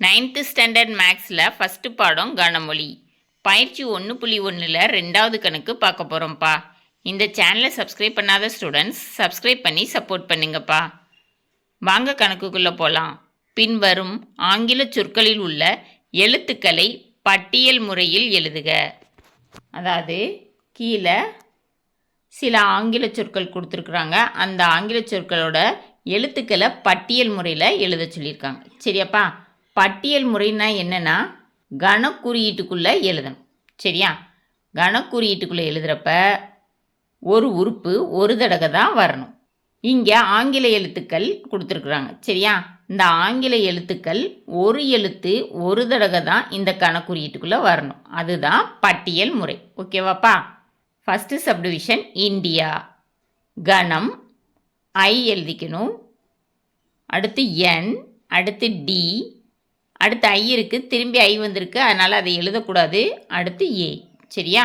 9th standard மேக்ஸில் first பாடம் கனமொழி பயிற்சி 1.1ல் 2வது கணக்கு பார்க்க போகிறோம்ப்பா. இந்த சேனலை சப்ஸ்கிரைப் பண்ணாத ஸ்டூடெண்ட்ஸ் சப்ஸ்கிரைப் பண்ணி சப்போர்ட் பண்ணுங்கப்பா. வாங்க கணக்குக்குள்ளே போகலாம். பின்வரும் ஆங்கில சொற்களில் உள்ள எழுத்துக்களை பட்டியல் முறையில் எழுதுக. அதாவது கீழே சில ஆங்கில சொற்கள் கொடுத்துருக்குறாங்க. அந்த ஆங்கில சொற்களோட எழுத்துக்களை பட்டியல் முறையில் எழுத சொல்லியிருக்காங்க. சரியாப்பா? பட்டியல் முறைன்னா என்னென்னா கனக்குறியீட்டுக்குள்ளே எழுதணும். சரியா? கனக்குறியீட்டுக்குள்ளே எழுதுகிறப்ப ஒரு உறுப்பு ஒரு தடவை தான் வரணும். இங்கே ஆங்கில எழுத்துக்கள் கொடுத்துருக்குறாங்க. சரியா? இந்த ஆங்கில எழுத்துக்கள் ஒரு எழுத்து ஒரு தடவை தான் இந்த கணக்குறியீட்டுக்குள்ளே வரணும். அதுதான் பட்டியல் முறை. ஓகேவாப்பா? First subdivision India. கணம் ஐ எழுதிக்கணும். அடுத்து என், அடுத்து டி, அடுத்து ஐ இருக்குது, திரும்பி ஐ வந்திருக்கு, அதனால் அதை எழுதக்கூடாது. அடுத்து ஏ. சரியா?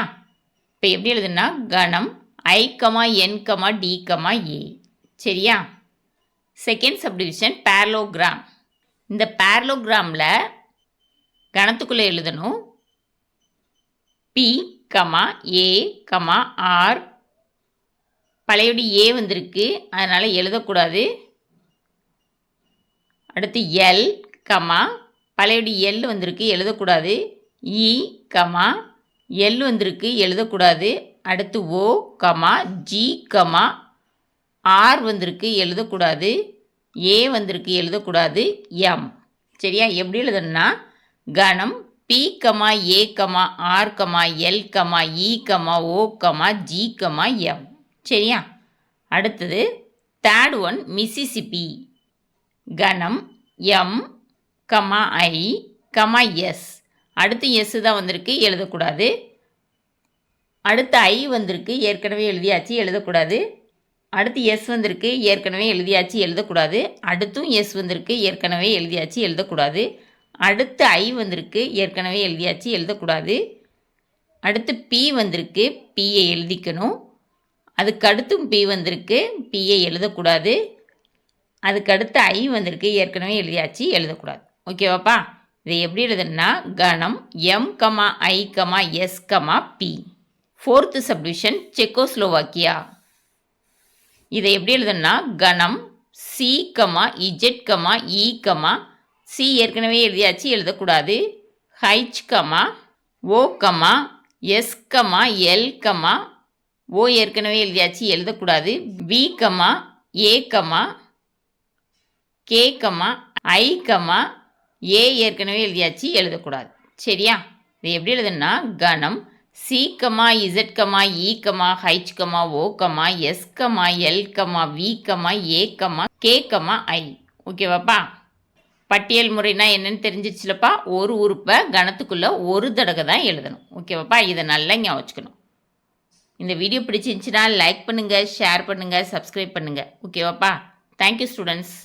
இப்போ எப்படி எழுதுனா கணம் i comma N comma D comma ஏ. சரியா? Second subdivision parallelogram. இந்த பேரலோகிராமில் கணத்துக்குள்ளே எழுதணும். B comma A comma R, பழையபடி ஏ வந்திருக்கு, அதனால் எழுதக்கூடாது. அடுத்து எல் கமா, பழையபடி எல் வந்திருக்கு, எழுதக்கூடாது. இ கமா எல் வந்திருக்கு, எழுதக்கூடாது. அடுத்து O comma G comma R வந்திருக்கு, எழுதக்கூடாது. ஏ வந்திருக்கு, எழுதக்கூடாது. எம். சரியா? எப்படி எழுதணும்னா கணம் P comma A comma R comma L comma E comma O comma G comma M. சரியா? அடுத்தது தேர்ட் ஒன் மிசிசிப்பி. கணம் M comma I comma S. அடுத்து எஸ் தான் வந்திருக்கு, எழுதக்கூடாது. அடுத்து ஐ வந்திருக்கு, ஏற்கனவே எழுதியாச்சு, எழுதக்கூடாது. அடுத்து எஸ் வந்திருக்கு, ஏற்கனவே எழுதியாச்சு, எழுதக்கூடாது. அடுத்தும் எஸ் வந்திருக்கு, ஏற்கனவே எழுதியாச்சு, எழுதக்கூடாது. அடுத்து ஐ வந்திருக்கு, ஏற்கனவே எழுதியாச்சு, எழுதக்கூடாது. அடுத்து பி வந்திருக்கு, பியை எழுதிக்கணும். அதுக்கு அடுத்தும் பி வந்திருக்கு, பியை எழுதக்கூடாது. அதுக்கு அடுத்து ஐ வந்திருக்கு, ஏற்கனவே எழுதியாச்சு, எழுதக்கூடாது. ஓகேவாப்பா? இதை எப்படி எழுதுனா கணம் M comma I comma S comma P. Fourth subdivision Czechoslovakia. இதை எப்படி எழுதுனா கணம் C comma Z comma E comma, C ஏற்கனவே எழுதியாச்சு, எழுதக்கூடாது. H comma O comma S comma L comma, O ஏற்கனவே எழுதியாச்சு, எழுதக்கூடாது. V comma A comma K comma I comma A ஏற்கனவே எழுதியாச்சு, எழுதக்கூடாது. சரியா? இது எப்படி எழுதுனா கணம் C comma Z comma E comma H comma O comma S comma L comma V comma A comma K comma I. ஓகேவாப்பா? பட்டியல் முறைனா என்னன்னு தெரிஞ்சிச்சுலப்பா. ஒரு உறுப்பை கணத்துக்குள்ளே ஒரு தடவை தான் எழுதணும். ஓகேவாப்பா? இதை நல்லா ஞாபகம் வச்சுக்கணும். இந்த வீடியோ பிடிச்சிருந்துச்சுன்னா லைக் பண்ணுங்கள், ஷேர் பண்ணுங்கள், சப்ஸ்கிரைப் பண்ணுங்கள். ஓகேவாப்பா? Thank you students.